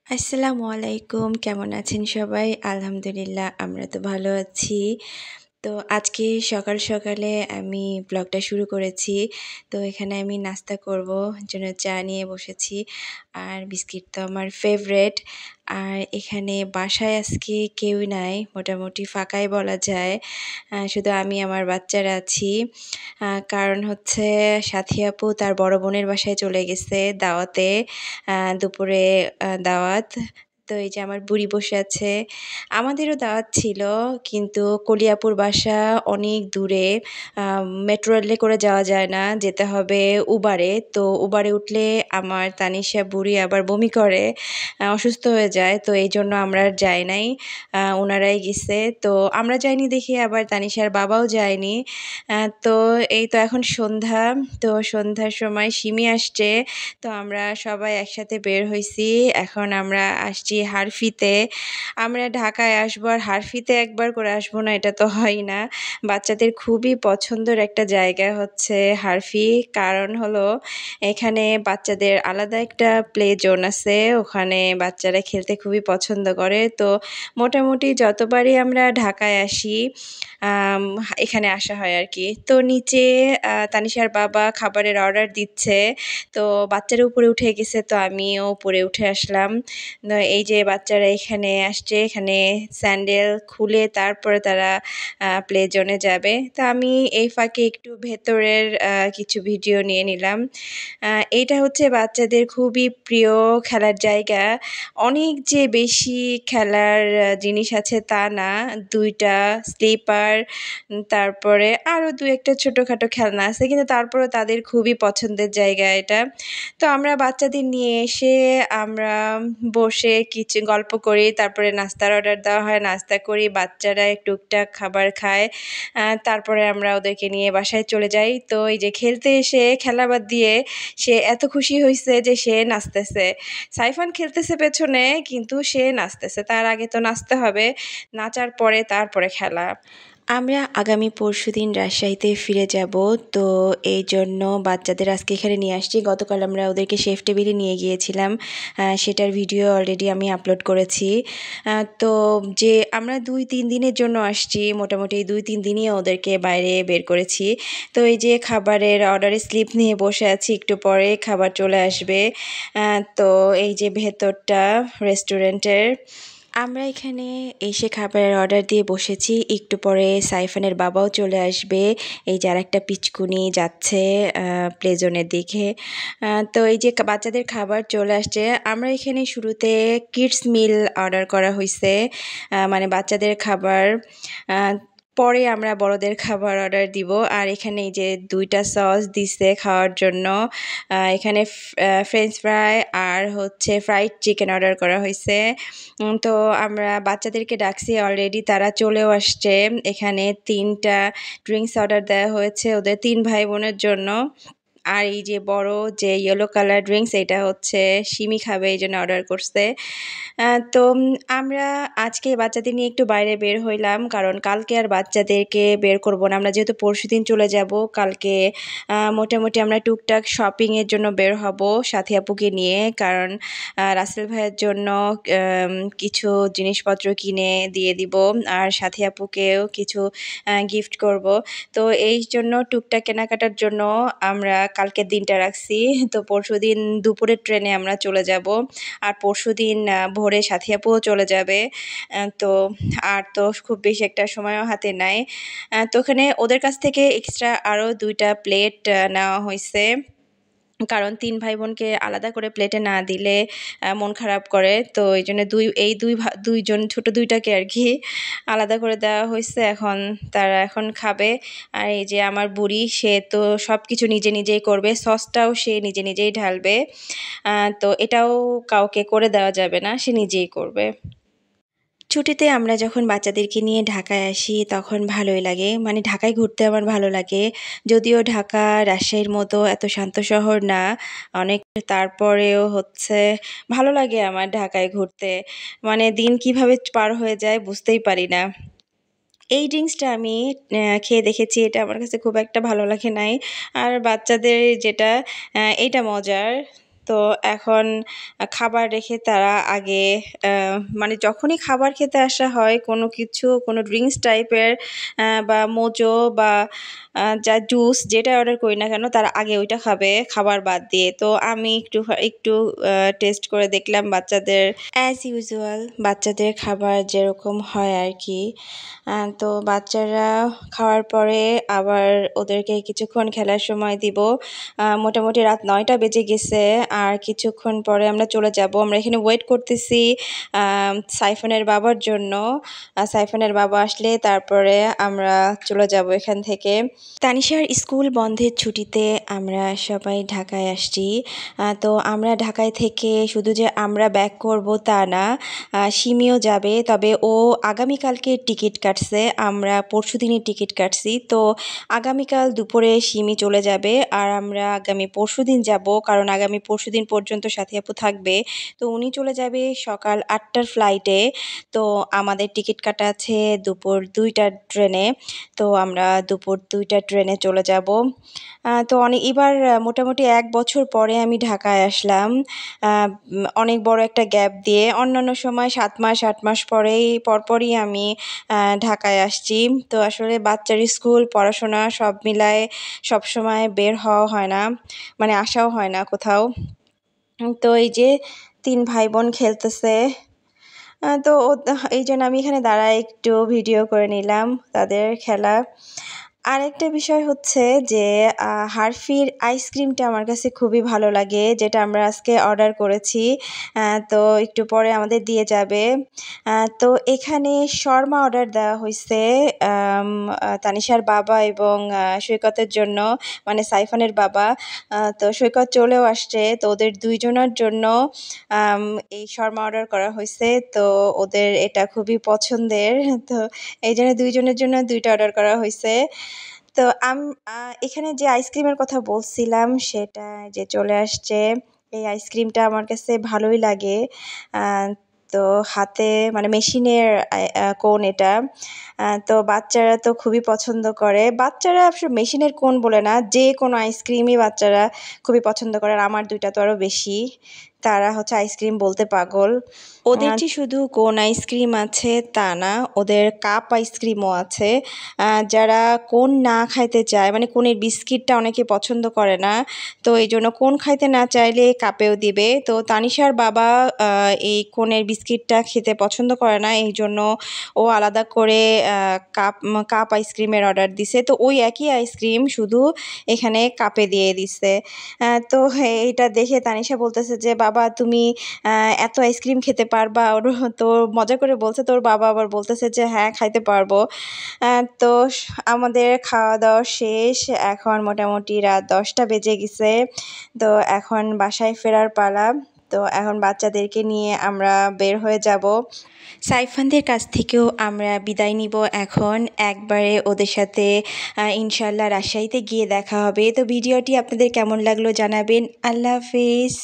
আসসালামু আলাইকুম। কেমন আছেন সবাই? আলহামদুলিল্লাহ আমরা তো ভালো আছি। তো আজকে সকাল সকালে আমি ব্লগটা শুরু করেছি। তো এখানে আমি নাস্তা করব, জন্য চা নিয়ে বসেছি। আর বিস্কিট তো আমার ফেভারেট। আর এখানে বাসায় আজকে কেউই নাই। মোটামুটি ফাঁকাই বলা যায়। শুধু আমি আমার বাচ্চারা আছি। কারণ হচ্ছে সাথী আপু তার বড় বোনের বাসায় চলে গেছে দাওয়াতে। দুপুরে দাওয়াত। তো এই যে আমার বুড়ি বসে আছে। আমাদেরও দাওয়াত ছিল, কিন্তু কলিয়াপুর বাসা অনেক দূরে। মেট্রো রেলে করে যাওয়া যায় না, যেতে হবে উবারে। তো উবারে উঠলে আমার তানিশা বুড়ি আবার বমি করে, অসুস্থ হয়ে যায়। তো এই জন্য আমরা আর যাই নাই, ওনারাই গেছে। তো আমরা যাইনি দেখে আবার তানিশার বাবাও যায়নি। তো এই তো এখন সন্ধ্যা। তো সন্ধ্যার সময় সিমি আসছে। তো আমরা সবাই একসাথে বের হইছি। এখন আমরা আসছি হারফিতে। আমরা ঢাকায় আসবো আর হারফিতে একবার করে আসবো না, এটা তো হয় না। বাচ্চাদের খুবই পছন্দের একটা জায়গা হচ্ছে হারফি। কারণ হলো এখানে বাচ্চাদের আলাদা একটা প্লে জোন আছে, ওখানে বাচ্চারা খেলতে খুবই পছন্দ করে। তো মোটামুটি যতবারই আমরা ঢাকায় আসি আম এখানে আসা হয় আরকি। তো নিচে তানিশার বাবা খাবারের অর্ডার দিচ্ছে। তো বাচ্চারা উপরে উঠে গেছে, তো আমিও উপরে উঠে আসলাম। এই যে বাচ্চারা এখানে আসছে, এখানে স্যান্ডেল খুলে তারপরে তারা প্লে জোনে যাবে। তো আমি এই ফাঁকে একটু ভেতরের কিছু ভিডিও নিয়ে নিলাম। এইটা হচ্ছে বাচ্চাদের খুবই প্রিয় খেলার জায়গা। অনেক যে বেশি খেলার জিনিস আছে তা না। ২ টা স্লিপার, তারপরে আরও ২-১ টা ছোটখাটো খেলনা আছে। কিন্তু তারপরেও তাদের খুবই পছন্দের জায়গা এটা। তো আমরা বাচ্চাদের নিয়ে এসে আমরা বসে কিছু গল্প করি, তারপরে নাস্তার অর্ডার দেওয়া হয়, নাস্তা করি, বাচ্চারা টুকটাক খাবার খায়। তারপরে আমরা ওদেরকে নিয়ে বাসায় চলে যাই। তো এই যে খেলতে এসে খেলা বাদ দিয়ে সে এত খুশি হইছে যে সে নাচতেছে। সাইফান খেলতেছে পেছনে, কিন্তু সে নাচতেছে। তার আগে তো নাচতে হবে, নাচার পরে তারপরে খেলা। আমরা আগামী পরশুদিন রাজশাহীতে ফিরে যাব। তো এইজন্য বাচ্চাদের আজকে এখানে নিয়ে আসছি। গতকাল আমরা ওদেরকে শেফ টেবিলে নিয়ে গিয়েছিলাম। সেটার ভিডিও অলরেডি আমি আপলোড করেছি। তো যে আমরা ২-৩ দিনের জন্য আসছি, মোটামুটি ২-৩ দিনই ওদেরকে বাইরে বের করেছি। তো এই যে খাবারের অর্ডারের স্লিপ নিয়ে বসে আছি, একটু পরে খাবার চলে আসবে। তো এই যে ভেতরটা রেস্টুরেন্টের। আমরা এখানে এসে খাবারের অর্ডার দিয়ে বসেছি। একটু পরে সাইফানের বাবাও চলে আসবে। এই যে আরেকটা পিচ্চকুনি যাচ্ছে প্লে জোনের দিকে। তো এই যে বাচ্চাদের খাবার চলে আসছে। আমরা এখানে শুরুতে কিডস মিল অর্ডার করা হইছে। মানে বাচ্চাদের খাবার। আ পরে আমরা বড়দের খাবার অর্ডার দিব। আর এখানে এই যে ২ টা সস দিছে খাওয়ার জন্য। এখানে ফ্রেঞ্চ ফ্রাই আর হচ্ছে ফ্রাইড চিকেন অর্ডার করা হইছে। তো আমরা বাচ্চাদেরকে ডাকছি, অলরেডি তারা চলেও আসছে। এখানে ৩ টা ড্রিংকস অর্ডার দেওয়া হয়েছে ওদের ৩ ভাই বোনের জন্য। আর এই যে বড় যে ইয়েলো কালার ড্রিংকস, এটা হচ্ছে সিমি খাবে, এইজন্য অর্ডার করছে। তো আমরা আজকে বাচ্চাদের নিয়ে একটু বাইরে বের হইলাম, কারণ কালকে আর বাচ্চাদেরকে বের করব না। আমরা যেহেতু পরশুদিন চলে যাব, কালকে মোটামুটি আমরা টুকটাক শপিংয়ের জন্য বের হব সাথী আপুকে নিয়ে। কারণ রাসেল ভাইয়ের জন্য কিছু জিনিসপত্র কিনে দিয়ে দিব, আর সাথী আপুকেও কিছু গিফট করব। তো এই জন্য টুকটাক কেনাকাটার জন্য আমরা কালকের দিনটা রাখছি। তো পরশুদিন দুপুরের ট্রেনে আমরা চলে যাব। আর পরশুদিন ভোরে সাথী আপুও চলে যাবে। তো আর তো খুব বেশি একটা সময়ও হাতে নাই। তো ওখানে ওদের কাছ থেকে এক্সট্রা আরও ২ টা প্লেট নেওয়া হইছে। কারণ ৩ ভাই বোনকে আলাদা করে প্লেটে না দিলে মন খারাপ করে। তো এইজন্য ২ জন ছোট ২ টাকে আরকি আলাদা করে দেওয়া হইছে। তারা এখন খাবে। আর এই যে আমার বুড়ি, সে তো সবকিছু নিজে নিজেই করবে। সসটাও সে নিজে নিজেই ঢালবে। তো এটাও কাউকে করে দেওয়া যাবে না, সে নিজেই করবে। ছুটিতে আমরা যখন বাচ্চাদেরকে নিয়ে ঢাকায় আসি তখন ভালোই লাগে। মানে ঢাকায় ঘুরতে আমার ভালো লাগে। যদিও ঢাকা রাজশাহীর মতো এত শান্ত শহর না, অনেক তারপরেও হচ্ছে ভালো লাগে আমার ঢাকায় ঘুরতে। মানে দিন কিভাবে পার হয়ে যায় বুঝতেই পারি না। এই ড্রিংকসটা আমি খেয়ে দেখেছি, এটা আমার কাছে খুব একটা ভালো লাগে নাই। আর বাচ্চাদের যেটা এইটা মজার। তো এখন খাবার রেখে তারা আগে মানে যখনই খাবার খেতে আসা হয় কোনো কিছু কোনো ড্রিঙ্কস টাইপের বা মোজো বা যা জুস যেটা অর্ডার করি না কেন তারা আগে ওইটা খাবে খাবার বাদ দিয়ে। তো আমি একটু টেস্ট করে দেখলাম বাচ্চাদের অ্যাজ ইউজুয়াল বাচ্চাদের খাবার যেরকম হয় আর কি। তো বাচ্চারা খাওয়ার পরে আবার ওদেরকে কিছুক্ষণ খেলার সময় দিব। মোটামুটি রাত 9টা বেজে গেছে, আর কিছুক্ষণ পরে আমরা চলে যাব। আমরা এখানে ওয়েট করতেছি সাইফানের বাবার জন্য। সাইফানের বাবা আসলে তারপরে আমরা চলে যাব এখান থেকে। তানিশার স্কুল বন্ধের ছুটিতে আমরা সবাই ঢাকায় আসছি। তো আমরা ঢাকায় থেকে শুধু যে আমরা ব্যাক করব তা না, সিমিও যাবে, তবে ও আগামীকালকে টিকিট কাটছে, আমরা পরশুদিনই টিকিট কাটছি। তো আগামীকাল দুপুরে সিমি চলে যাবে আর আমরা আগামী পরশুদিন যাব, কারণ আগামী পরশুদিন পর্যন্ত সাথী আপু থাকবে। তো উনি চলে যাবে সকাল 8টার ফ্লাইটে। তো আমাদের টিকিট কাটা আছে দুপুর 2টার ট্রেনে। তো আমরা দুপুর 2টার ট্রেনে চলে যাব। তো এবার মোটামুটি 1 বছর পরে আমি ঢাকায় আসলাম, অনেক বড় একটা গ্যাপ দিয়ে। অন্যান্য সময় 7 মাস 8 মাস পরপরই আমি ঢাকায় আসছি। তো আসলে বাচ্চার স্কুল পড়াশোনা সব মিলায়ে সবসময় বের হওয়া হয় না, মানে আসাও হয় না কোথাও। তো এই যে 3 ভাই বোন খেলতেছে। তো এই জন্য আমি এখানে দাঁড়ায় একটু ভিডিও করে নিলাম তাদের খেলা। আরেকটা বিষয় হচ্ছে যে হারফির আইসক্রিমটা আমার কাছে খুবই ভালো লাগে, যেটা আমরা আজকে অর্ডার করেছি। তো একটু পরে আমাদের দিয়ে যাবে। তো এখানে শর্মা অর্ডার দেওয়া হয়েছে তানিশার বাবা এবং সৈকতের জন্য, মানে সাইফানের বাবা। তো সৈকত চলেও আসছে, তো ওদের দুইজনের জন্য এই শর্মা অর্ডার করা হয়েছে। তো ওদের এটা খুবই পছন্দের, তো এই জন্য দুইজনের জন্য 2টা অর্ডার করা হয়েছে। তো এখানে যে আইসক্রিমের কথা বলছিলাম সেটা যে চলে আসছে। এই আইসক্রিমটা আমার কাছে ভালোই লাগে। তো হাতে মানে মেশিনের কোন এটা। তো বাচ্চারা তো খুবই পছন্দ করে। বাচ্চারা আসলে মেশিনের কোন বলে না, যে কোনো আইসক্রিমই বাচ্চারা খুবই পছন্দ করে। আর আমার 2টা তো আরও বেশি। তারা হচ্ছে আইসক্রিম বলতে পাগল। ওদের যে শুধু কোন আইসক্রিম আছে তা না, ওদের কাপ আইসক্রিমও আছে। যারা কোন না খাইতে চায়, মানে কোনের বিস্কিটটা অনেকে পছন্দ করে না, তো এই জন্য কোন খাইতে না চাইলে কাপেও দিবে। তো তানিশার বাবা এই কোনের বিস্কিটটা খেতে পছন্দ করে না, এই জন্য ও আলাদা করে কাপ আইসক্রিমের অর্ডার দিছে। তো ওই একই আইসক্রিম শুধু এখানে কাপে দিয়ে দিছে। তো এইটা দেখে তানিশা বলতেছে যে বাবা তুমি এত আইসক্রিম খেতে পারবা? তো মজা করে বলছে, তোর বাবা আবার বলতেছে যে হ্যাঁ খাইতে পারবো। তো আমাদের খাওয়া দাওয়া শেষ, এখন মোটামুটি রাত 10টা বেজে গেছে। তো এখন বাসায় ফেরার পালা। তো এখন বাচ্চাদেরকে নিয়ে আমরা বের হয়ে যাব। সাইফানদের কাছ থেকেও আমরা বিদায় নিব এখন, একবারে ওদের সাথে ইনশাল্লাহ রাজশাহীতে গিয়ে দেখা হবে। তো ভিডিওটি আপনাদের কেমন লাগলো জানাবেন। আল্লাহ হাফিজ।